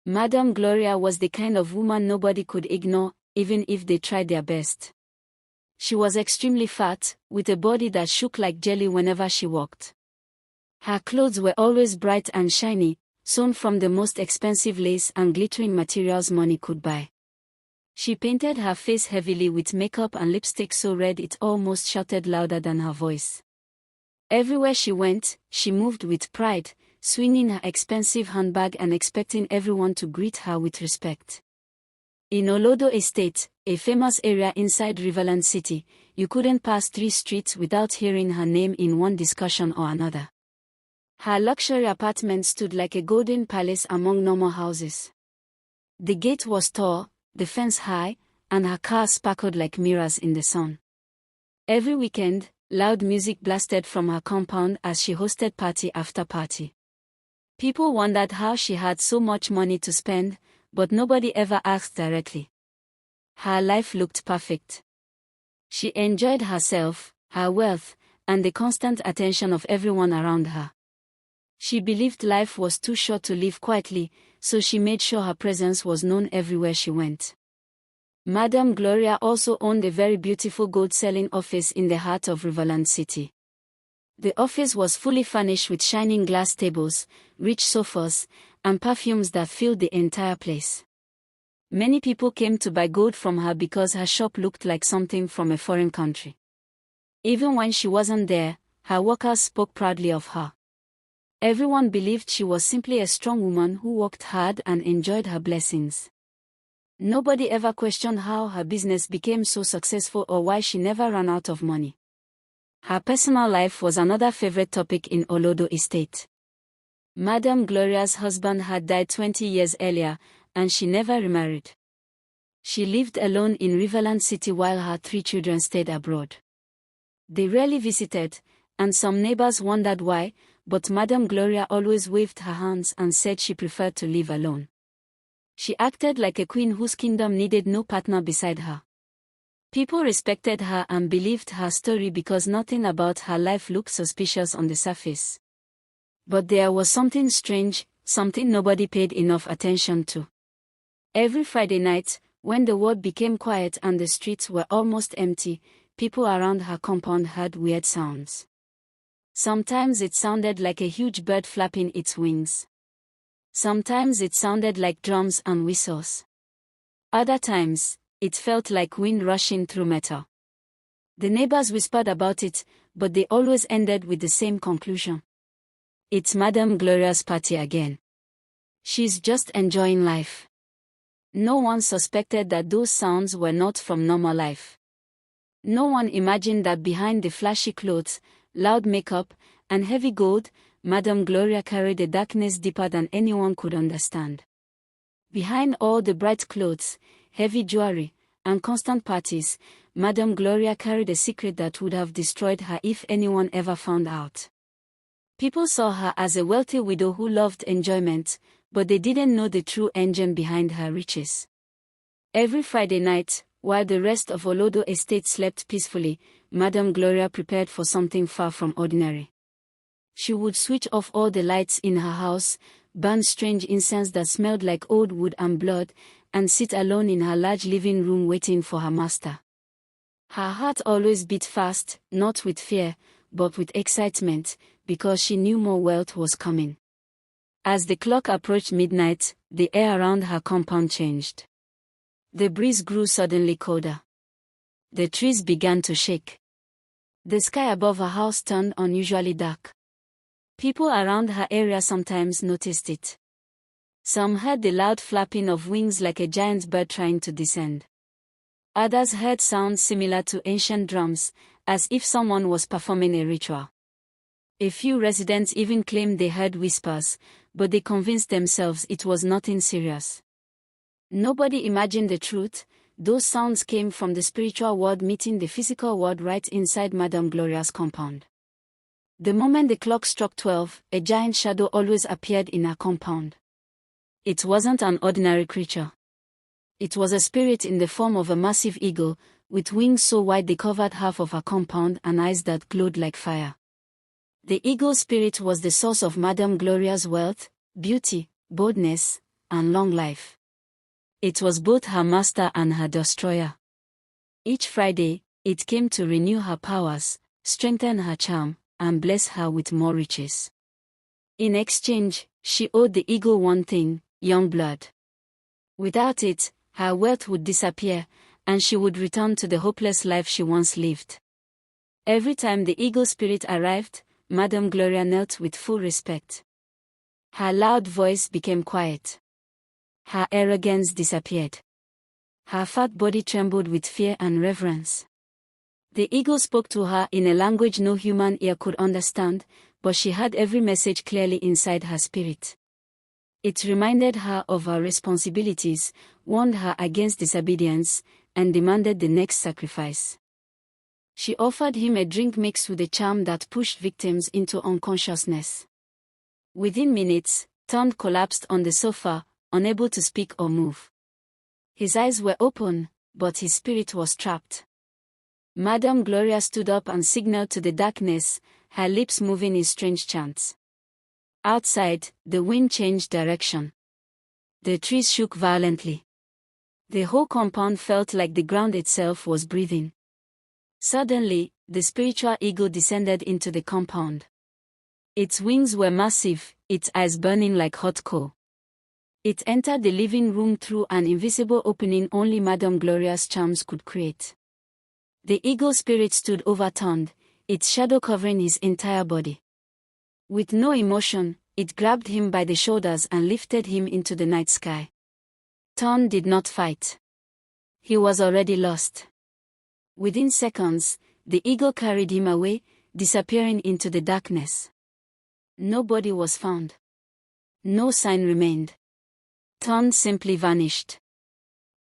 Madame Gloria was the kind of woman nobody could ignore, even if they tried their best. She was extremely fat, with a body that shook like jelly whenever she walked. Her clothes were always bright and shiny, sewn from the most expensive lace and glittering materials money could buy. She painted her face heavily with makeup and lipstick so red it almost shouted louder than her voice. Everywhere she went, she moved with pride, swinging her expensive handbag and expecting everyone to greet her with respect. In Olodo Estate, a famous area inside Riverland City, you couldn't pass 3 streets without hearing her name in one discussion or another. Her luxury apartment stood like a golden palace among normal houses. The gate was tall, the fence high, and her car sparkled like mirrors in the sun. Every weekend, loud music blasted from her compound as she hosted party after party. People wondered how she had so much money to spend, but nobody ever asked directly. Her life looked perfect. She enjoyed herself, her wealth, and the constant attention of everyone around her. She believed life was too short to live quietly, so she made sure her presence was known everywhere she went. Madame Gloria also owned a very beautiful gold-selling office in the heart of Riverland City. The office was fully furnished with shining glass tables, rich sofas, and perfumes that filled the entire place. Many people came to buy gold from her because her shop looked like something from a foreign country. Even when she wasn't there, her workers spoke proudly of her. Everyone believed she was simply a strong woman who worked hard and enjoyed her blessings. Nobody ever questioned how her business became so successful or why she never ran out of money. Her personal life was another favorite topic in Olodo Estate. Madame Gloria's husband had died 20 years earlier, and she never remarried. She lived alone in Riverland City while her 3 children stayed abroad. They rarely visited, and some neighbors wondered why, but Madame Gloria always waved her hands and said she preferred to live alone. She acted like a queen whose kingdom needed no partner beside her. People respected her and believed her story because nothing about her life looked suspicious on the surface. But there was something strange, something nobody paid enough attention to. Every Friday night, when the world became quiet and the streets were almost empty, people around her compound heard weird sounds. Sometimes it sounded like a huge bird flapping its wings. Sometimes it sounded like drums and whistles. Other times, it felt like wind rushing through metal. The neighbors whispered about it, but they always ended with the same conclusion. It's Madame Gloria's party again. She's just enjoying life. No one suspected that those sounds were not from normal life. No one imagined that behind the flashy clothes, loud makeup, and heavy gold, Madame Gloria carried a darkness deeper than anyone could understand. Behind all the bright clothes, heavy jewelry, and constant parties, Madame Gloria carried a secret that would have destroyed her if anyone ever found out. People saw her as a wealthy widow who loved enjoyment, but they didn't know the true engine behind her riches. Every Friday night, while the rest of Olodo Estate slept peacefully, Madame Gloria prepared for something far from ordinary. She would switch off all the lights in her house, burn strange incense that smelled like old wood and blood, and sit alone in her large living room waiting for her master. Her heart always beat fast, not with fear, but with excitement, because she knew more wealth was coming. As the clock approached midnight, the air around her compound changed. The breeze grew suddenly colder. The trees began to shake. The sky above her house turned unusually dark. People around her area sometimes noticed it. Some heard the loud flapping of wings like a giant bird trying to descend. Others heard sounds similar to ancient drums, as if someone was performing a ritual. A few residents even claimed they heard whispers, but they convinced themselves it was nothing serious. Nobody imagined the truth. Those sounds came from the spiritual world meeting the physical world right inside Madame Gloria's compound. The moment the clock struck 12, a giant shadow always appeared in her compound. It wasn't an ordinary creature. It was a spirit in the form of a massive eagle, with wings so wide they covered half of her compound and eyes that glowed like fire. The eagle spirit was the source of Madame Gloria's wealth, beauty, boldness, and long life. It was both her master and her destroyer. Each Friday, it came to renew her powers, strengthen her charm, and bless her with more riches. In exchange, she owed the eagle one thing: young blood. Without it, her wealth would disappear, and she would return to the hopeless life she once lived. Every time the eagle spirit arrived, Madame Gloria knelt with full respect. Her loud voice became quiet. Her arrogance disappeared. Her fat body trembled with fear and reverence. The eagle spoke to her in a language no human ear could understand, but she heard every message clearly inside her spirit. It reminded her of her responsibilities, warned her against disobedience, and demanded the next sacrifice. She offered him a drink mixed with a charm that pushed victims into unconsciousness. Within minutes, Tond collapsed on the sofa, unable to speak or move. His eyes were open, but his spirit was trapped. Madame Gloria stood up and signaled to the darkness, her lips moving in strange chants. Outside, the wind changed direction. The trees shook violently. The whole compound felt like the ground itself was breathing. Suddenly, the spiritual eagle descended into the compound. Its wings were massive, its eyes burning like hot coal. It entered the living room through an invisible opening only Madame Gloria's charms could create. The eagle spirit stood overturned, its shadow covering his entire body. With no emotion, it grabbed him by the shoulders and lifted him into the night sky. Tond did not fight. He was already lost. Within seconds, the eagle carried him away, disappearing into the darkness. Nobody was found. No sign remained. Tond simply vanished.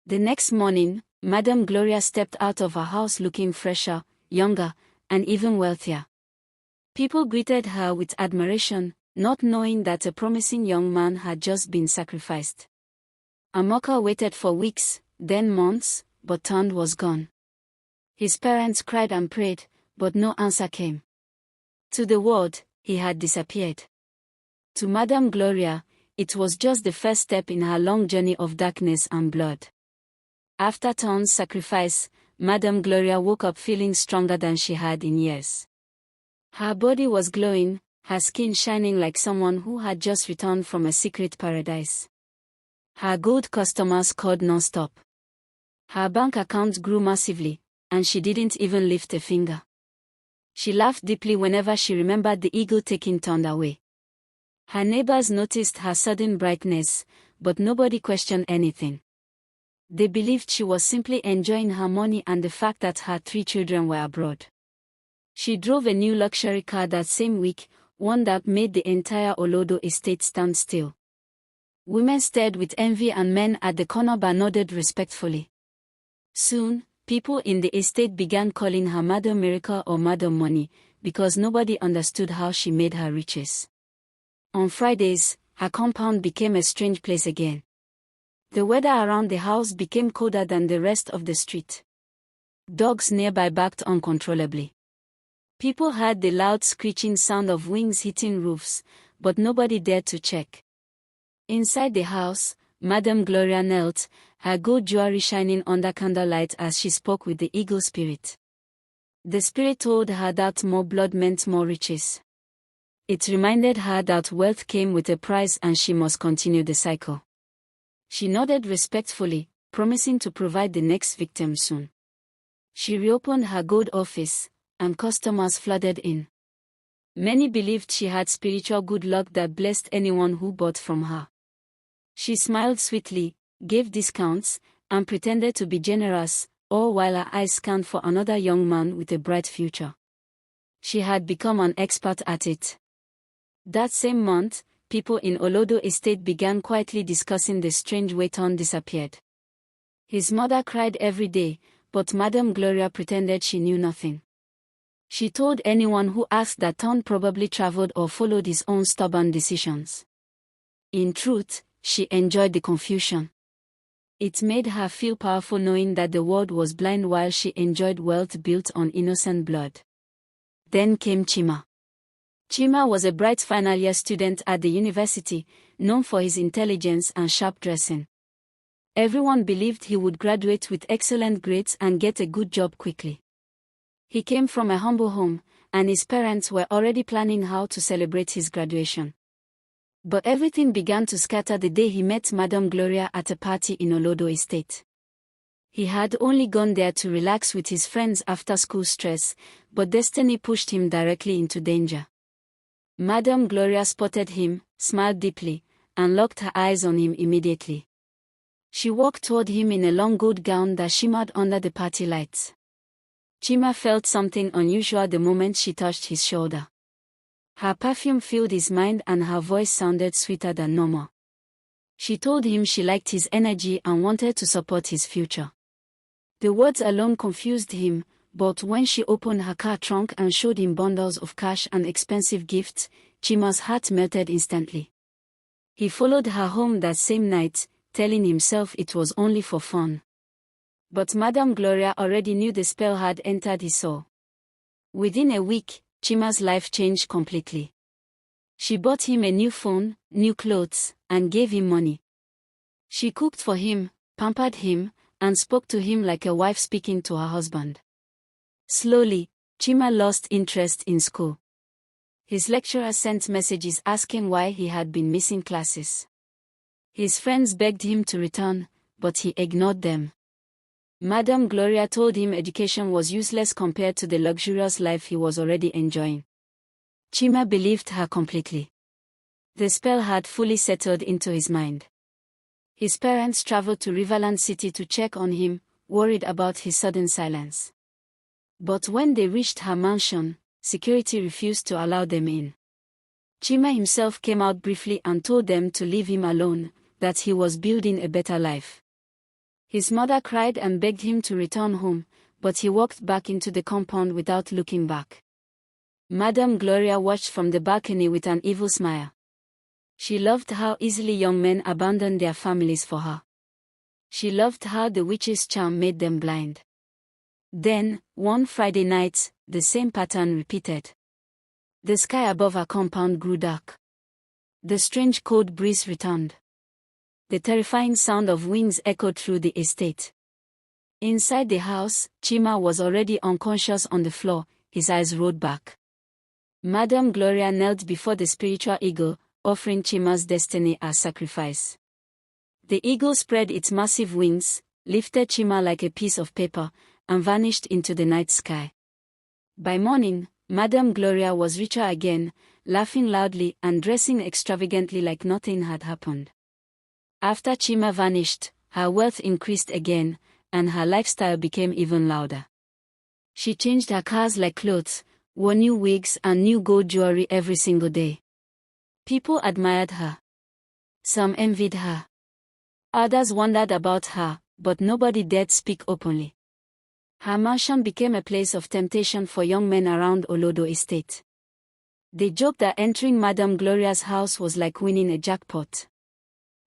The next morning, Madame Gloria stepped out of her house looking fresher, younger, and even wealthier. People greeted her with admiration, not knowing that a promising young man had just been sacrificed. Amoka waited for weeks, then months, but Tond was gone. His parents cried and prayed, but no answer came. To the world, he had disappeared. To Madame Gloria, it was just the first step in her long journey of darkness and blood. After Tond's sacrifice, Madame Gloria woke up feeling stronger than she had in years. Her body was glowing, her skin shining like someone who had just returned from a secret paradise. Her gold customers called non-stop. Her bank account grew massively, and she didn't even lift a finger. She laughed deeply whenever she remembered the eagle taking Tond away. Her neighbors noticed her sudden brightness, but nobody questioned anything. They believed she was simply enjoying her money and the fact that her 3 children were abroad. She drove a new luxury car that same week, one that made the entire Olodo estate stand still. Women stared with envy and men at the corner bar nodded respectfully. Soon, people in the estate began calling her Madam Miracle or Madam Money, because nobody understood how she made her riches. On Fridays, her compound became a strange place again. The weather around the house became colder than the rest of the street. Dogs nearby barked uncontrollably. People heard the loud screeching sound of wings hitting roofs, but nobody dared to check. Inside the house, Madame Gloria knelt, her gold jewelry shining under candlelight as she spoke with the eagle spirit. The spirit told her that more blood meant more riches. It reminded her that wealth came with a price and she must continue the cycle. She nodded respectfully, promising to provide the next victim soon. She reopened her gold office, and customers flooded in. Many believed she had spiritual good luck that blessed anyone who bought from her. She smiled sweetly, gave discounts, and pretended to be generous, all while her eyes scanned for another young man with a bright future. She had become an expert at it. That same month, people in Olodo estate began quietly discussing the strange way Tond disappeared. His mother cried every day, but Madame Gloria pretended she knew nothing. She told anyone who asked that Tond probably traveled or followed his own stubborn decisions. In truth, she enjoyed the confusion. It made her feel powerful knowing that the world was blind while she enjoyed wealth built on innocent blood. Then came Chima. Chima was a bright final-year student at the university, known for his intelligence and sharp dressing. Everyone believed he would graduate with excellent grades and get a good job quickly. He came from a humble home, and his parents were already planning how to celebrate his graduation. But everything began to scatter the day he met Madame Gloria at a party in Olodo Estate. He had only gone there to relax with his friends after school stress, but destiny pushed him directly into danger. Madame Gloria spotted him, smiled deeply, and locked her eyes on him immediately. She walked toward him in a long gold gown that shimmered under the party lights. Chima felt something unusual the moment she touched his shoulder. Her perfume filled his mind and her voice sounded sweeter than normal. She told him she liked his energy and wanted to support his future. The words alone confused him, but when she opened her car trunk and showed him bundles of cash and expensive gifts, Chima's heart melted instantly. He followed her home that same night, telling himself it was only for fun. But Madame Gloria already knew the spell had entered his soul. Within a week, Chima's life changed completely. She bought him a new phone, new clothes, and gave him money. She cooked for him, pampered him, and spoke to him like a wife speaking to her husband. Slowly, Chima lost interest in school. His lecturer sent messages asking why he had been missing classes. His friends begged him to return, but he ignored them. Madame Gloria told him education was useless compared to the luxurious life he was already enjoying. Chima believed her completely. The spell had fully settled into his mind. His parents traveled to Riverland City to check on him, worried about his sudden silence. But when they reached her mansion, security refused to allow them in. Chima himself came out briefly and told them to leave him alone, that he was building a better life. His mother cried and begged him to return home, but he walked back into the compound without looking back. Madame Gloria watched from the balcony with an evil smile. She loved how easily young men abandoned their families for her. She loved how the witch's charm made them blind. Then, one Friday night, the same pattern repeated. The sky above her compound grew dark. The strange cold breeze returned. The terrifying sound of wings echoed through the estate. Inside the house, Chima was already unconscious on the floor, his eyes rolled back. Madame Gloria knelt before the spiritual eagle, offering Chima's destiny as sacrifice. The eagle spread its massive wings, lifted Chima like a piece of paper, and vanished into the night sky. By morning, Madame Gloria was richer again, laughing loudly and dressing extravagantly like nothing had happened. After Chima vanished, her wealth increased again, and her lifestyle became even louder. She changed her cars like clothes, wore new wigs and new gold jewelry every single day. People admired her. Some envied her. Others wondered about her, but nobody dared speak openly. Her mansion became a place of temptation for young men around Olodo Estate. They joked that entering Madame Gloria's house was like winning a jackpot.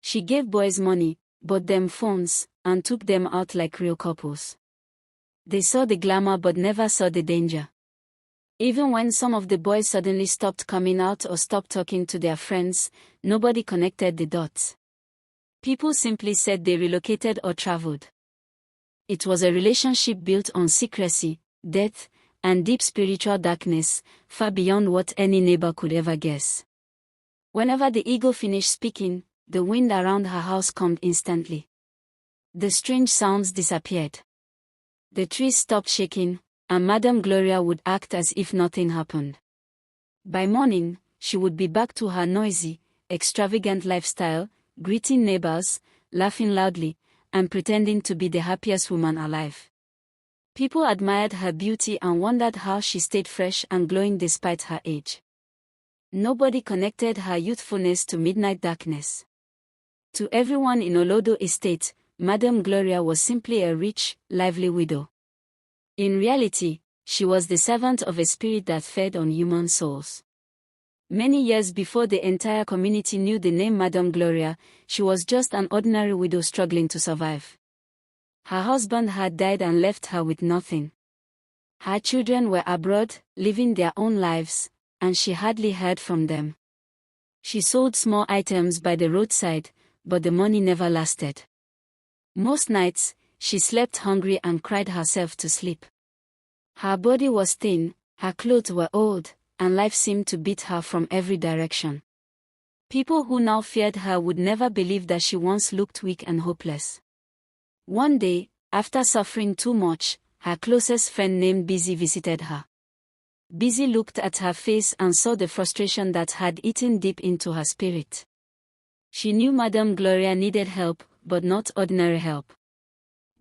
She gave boys money, bought them phones, and took them out like real couples. They saw the glamour but never saw the danger. Even when some of the boys suddenly stopped coming out or stopped talking to their friends, nobody connected the dots. People simply said they relocated or traveled. It was a relationship built on secrecy, death, and deep spiritual darkness, far beyond what any neighbor could ever guess. Whenever the eagle finished speaking, the wind around her house calmed instantly. The strange sounds disappeared. The trees stopped shaking, and Madame Gloria would act as if nothing happened. By morning, she would be back to her noisy, extravagant lifestyle, greeting neighbors, laughing loudly, and pretending to be the happiest woman alive. People admired her beauty and wondered how she stayed fresh and glowing despite her age. Nobody connected her youthfulness to midnight darkness. To everyone in Olodo Estate, Madame Gloria was simply a rich, lively widow. In reality, she was the servant of a spirit that fed on human souls. Many years before the entire community knew the name Madame Gloria, she was just an ordinary widow struggling to survive. Her husband had died and left her with nothing. Her children were abroad, living their own lives, and she hardly heard from them. She sold small items by the roadside, but the money never lasted. Most nights, she slept hungry and cried herself to sleep. Her body was thin, her clothes were old, and life seemed to beat her from every direction. People who now feared her would never believe that she once looked weak and hopeless. One day, after suffering too much, her closest friend named Busy visited her. Busy looked at her face and saw the frustration that had eaten deep into her spirit. She knew Madame Gloria needed help, but not ordinary help.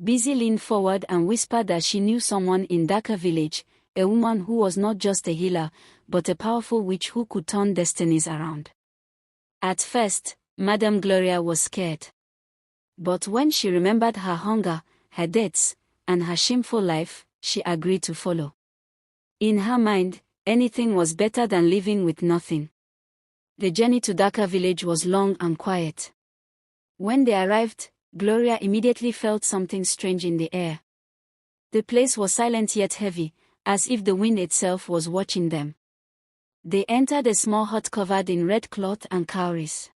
Busy leaned forward and whispered that she knew someone in Dhaka village, a woman who was not just a healer, but a powerful witch who could turn destinies around. At first, Madame Gloria was scared. But when she remembered her hunger, her debts, and her shameful life, she agreed to follow. In her mind, anything was better than living with nothing. The journey to Dhaka village was long and quiet. When they arrived, Gloria immediately felt something strange in the air. The place was silent yet heavy, as if the wind itself was watching them. They entered a small hut covered in red cloth and cowries.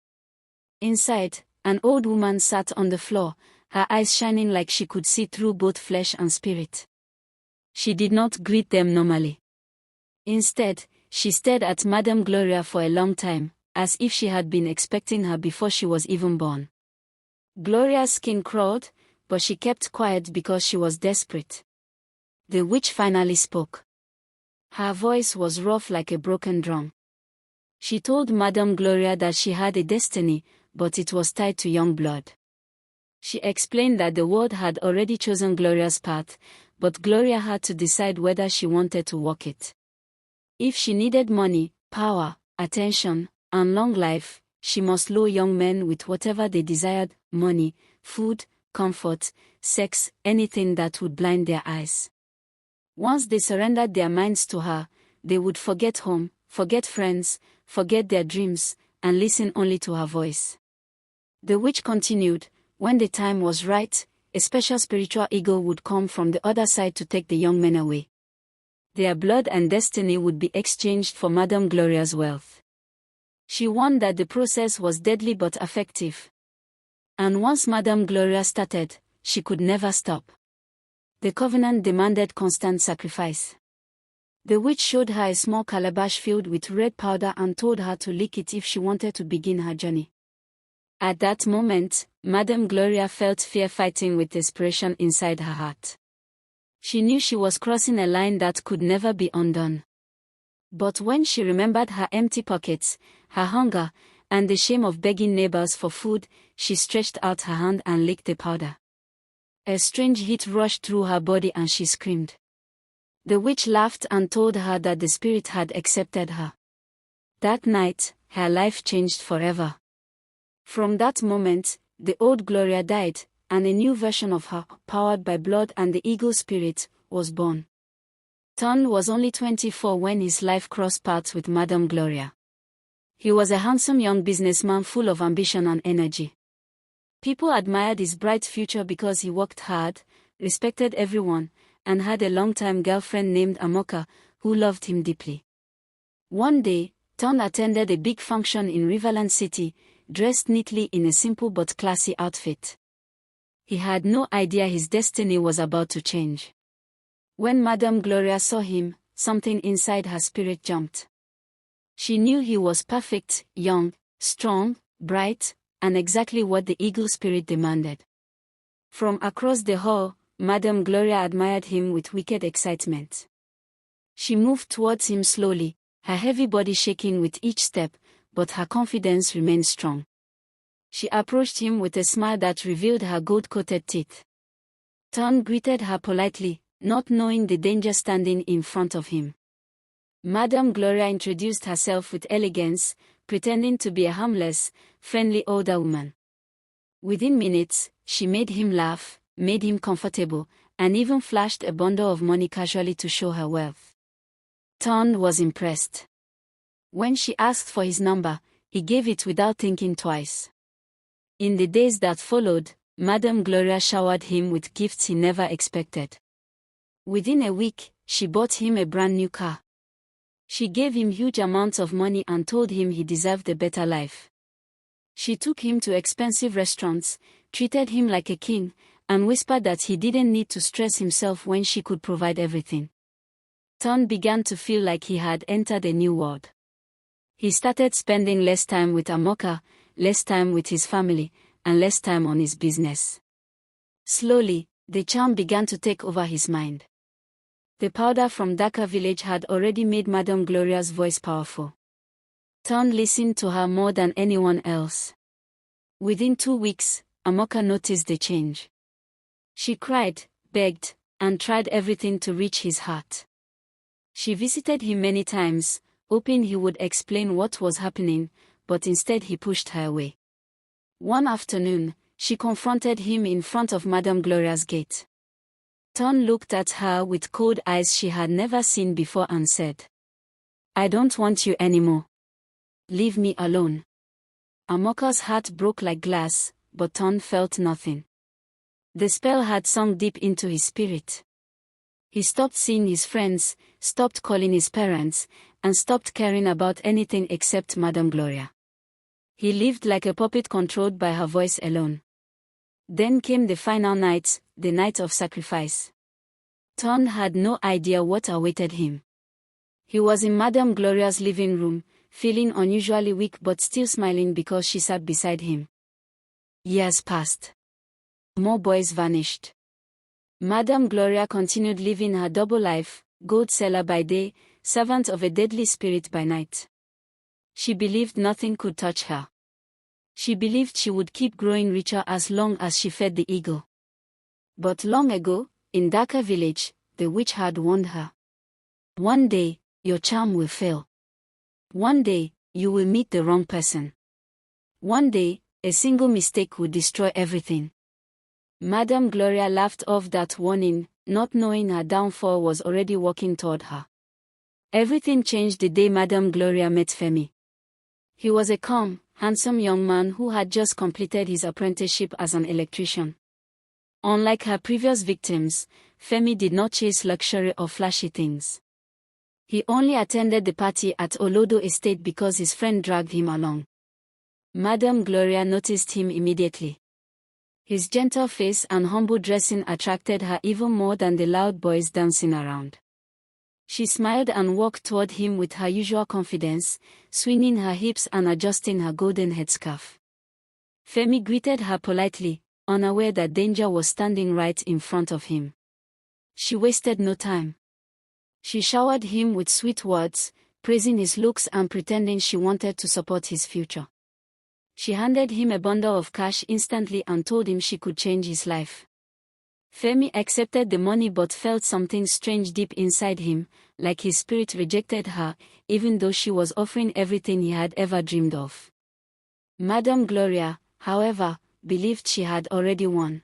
Inside, an old woman sat on the floor, her eyes shining like she could see through both flesh and spirit. She did not greet them normally. Instead, she stared at Madame Gloria for a long time, as if she had been expecting her before she was even born. Gloria's skin crawled, but she kept quiet because she was desperate. The witch finally spoke. Her voice was rough like a broken drum. She told Madame Gloria that she had a destiny, but it was tied to young blood. She explained that the world had already chosen Gloria's path, but Gloria had to decide whether she wanted to walk it. If she needed money, power, attention, and long life, she must lure young men with whatever they desired: money, food, comfort, sex, anything that would blind their eyes. Once they surrendered their minds to her, they would forget home, forget friends, forget their dreams, and listen only to her voice. The witch continued, when the time was right, a special spiritual eagle would come from the other side to take the young men away. Their blood and destiny would be exchanged for Madame Gloria's wealth. She warned that the process was deadly but effective. And once Madame Gloria started, she could never stop. The covenant demanded constant sacrifice. The witch showed her a small calabash filled with red powder and told her to lick it if she wanted to begin her journey. At that moment, Madame Gloria felt fear fighting with desperation inside her heart. She knew she was crossing a line that could never be undone. But when she remembered her empty pockets, her hunger, and the shame of begging neighbors for food, she stretched out her hand and licked the powder. A strange heat rushed through her body and she screamed. The witch laughed and told her that the spirit had accepted her. That night, her life changed forever. From that moment, the old Gloria died, and a new version of her, powered by blood and the eagle spirit, was born. Ton was only 24 when his life crossed paths with Madame Gloria. He was a handsome young businessman full of ambition and energy. People admired his bright future because he worked hard, respected everyone, and had a long-time girlfriend named Amoka, who loved him deeply. One day, Ton attended a big function in Riverland City, dressed neatly in a simple but classy outfit. He had no idea his destiny was about to change. When Madame Gloria saw him, something inside her spirit jumped. She knew he was perfect, young, strong, bright, and exactly what the eagle spirit demanded. From across the hall, Madame Gloria admired him with wicked excitement. She moved towards him slowly, her heavy body shaking with each step, but her confidence remained strong. She approached him with a smile that revealed her gold-coated teeth. Ton greeted her politely, not knowing the danger standing in front of him. Madame Gloria introduced herself with elegance, pretending to be a harmless, friendly older woman. Within minutes, she made him laugh, made him comfortable, and even flashed a bundle of money casually to show her wealth. Ton was impressed. When she asked for his number, he gave it without thinking twice. In the days that followed, Madame Gloria showered him with gifts he never expected. Within a week, she bought him a brand new car. She gave him huge amounts of money and told him he deserved a better life. She took him to expensive restaurants, treated him like a king, and whispered that he didn't need to stress himself when she could provide everything. Ton began to feel like he had entered a new world. He started spending less time with Amoka, less time with his family, and less time on his business. Slowly, the charm began to take over his mind. The powder from Dhaka village had already made Madame Gloria's voice powerful. Ton listened to her more than anyone else. Within 2 weeks, Amoka noticed the change. She cried, begged, and tried everything to reach his heart. She visited him many times, hoping he would explain what was happening, but instead he pushed her away. One afternoon, she confronted him in front of Madame Gloria's gate. Ton looked at her with cold eyes she had never seen before and said, "I don't want you anymore. Leave me alone." Amoka's heart broke like glass, but Ton felt nothing. The spell had sunk deep into his spirit. He stopped seeing his friends, stopped calling his parents, and stopped caring about anything except Madame Gloria. He lived like a puppet controlled by her voice alone. Then came the final night, the night of sacrifice. Ton had no idea what awaited him. He was in Madame Gloria's living room, feeling unusually weak but still smiling because she sat beside him. Years passed. More boys vanished. Madame Gloria continued living her double life, gold seller by day, servant of a deadly spirit by night. She believed nothing could touch her. She believed she would keep growing richer as long as she fed the eagle. But long ago, in Dhaka village, the witch had warned her. One day, your charm will fail. One day, you will meet the wrong person. One day, a single mistake will destroy everything. Madame Gloria laughed off that warning, not knowing her downfall was already walking toward her. Everything changed the day Madame Gloria met Femi. He was a calm, handsome young man who had just completed his apprenticeship as an electrician. Unlike her previous victims, Femi did not chase luxury or flashy things. He only attended the party at Olodo Estate because his friend dragged him along. Madame Gloria noticed him immediately. His gentle face and humble dressing attracted her even more than the loud boys dancing around. She smiled and walked toward him with her usual confidence, swinging her hips and adjusting her golden headscarf. Femi greeted her politely, unaware that danger was standing right in front of him. She wasted no time. She showered him with sweet words, praising his looks and pretending she wanted to support his future. She handed him a bundle of cash instantly and told him she could change his life. Femi accepted the money but felt something strange deep inside him, like his spirit rejected her, even though she was offering everything he had ever dreamed of. Madame Gloria, however, believed she had already won.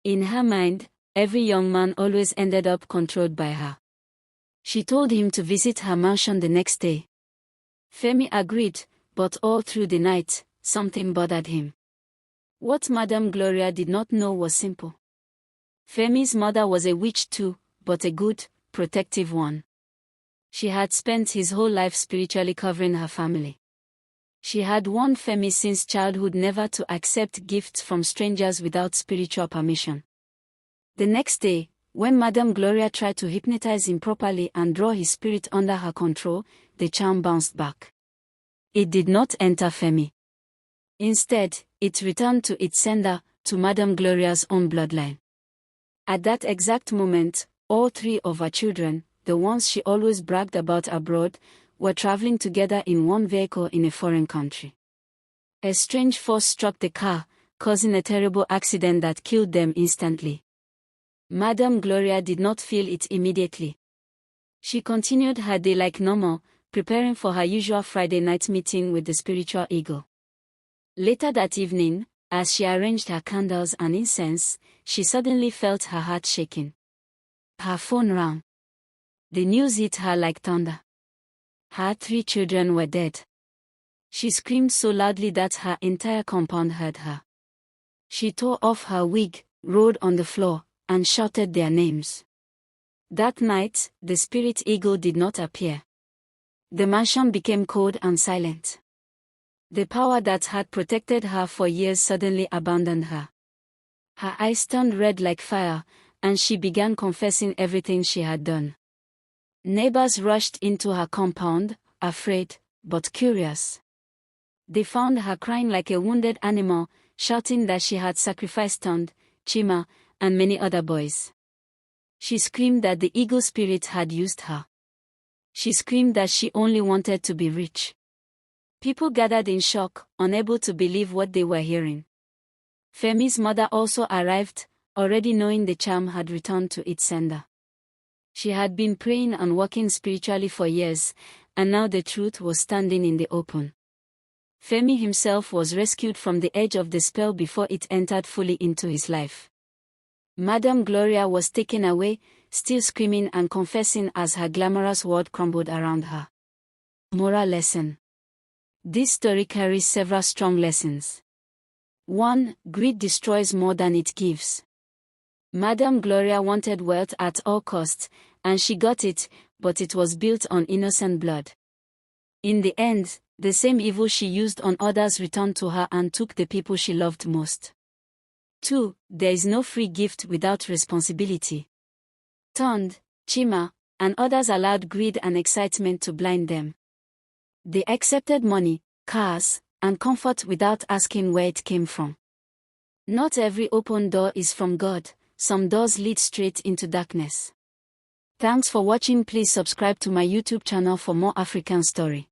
In her mind, every young man always ended up controlled by her. She told him to visit her mansion the next day. Femi agreed, but all through the night, something bothered him. What Madame Gloria did not know was simple. Femi's mother was a witch too, but a good, protective one. She had spent his whole life spiritually covering her family. She had warned Femi since childhood never to accept gifts from strangers without spiritual permission. The next day, when Madame Gloria tried to hypnotize him properly and draw his spirit under her control, the charm bounced back. It did not enter Femi. Instead, it returned to its sender, to Madame Gloria's own bloodline. At that exact moment, all 3 of her children, the ones she always bragged about abroad, were traveling together in one vehicle in a foreign country. A strange force struck the car, causing a terrible accident that killed them instantly. Madame Gloria did not feel it immediately. She continued her day like normal, preparing for her usual Friday night meeting with the spiritual eagle. Later that evening, as she arranged her candles and incense, she suddenly felt her heart shaking. Her phone rang. The news hit her like thunder. Her 3 children were dead. She screamed so loudly that her entire compound heard her. She tore off her wig, rolled on the floor, and shouted their names. That night, the spirit eagle did not appear. The mansion became cold and silent. The power that had protected her for years suddenly abandoned her. Her eyes turned red like fire, and she began confessing everything she had done. Neighbors rushed into her compound, afraid, but curious. They found her crying like a wounded animal, shouting that she had sacrificed Tond, Chima, and many other boys. She screamed that the evil spirit had used her. She screamed that she only wanted to be rich. People gathered in shock, unable to believe what they were hearing. Femi's mother also arrived, already knowing the charm had returned to its sender. She had been praying and working spiritually for years, and now the truth was standing in the open. Femi himself was rescued from the edge of the spell before it entered fully into his life. Madame Gloria was taken away, still screaming and confessing as her glamorous world crumbled around her. Moral lesson. This story carries several strong lessons. 1. Greed destroys more than it gives. Madame Gloria wanted wealth at all costs, and she got it, but it was built on innocent blood. In the end, the same evil she used on others returned to her and took the people she loved most. 2. There is no free gift without responsibility. Tond, Chima, and others allowed greed and excitement to blind them. They accepted money, cars, and comfort without asking where it came from. Not every open door is from God, some doors lead straight into darkness. Thanks for watching. Please subscribe to my YouTube channel for more African story.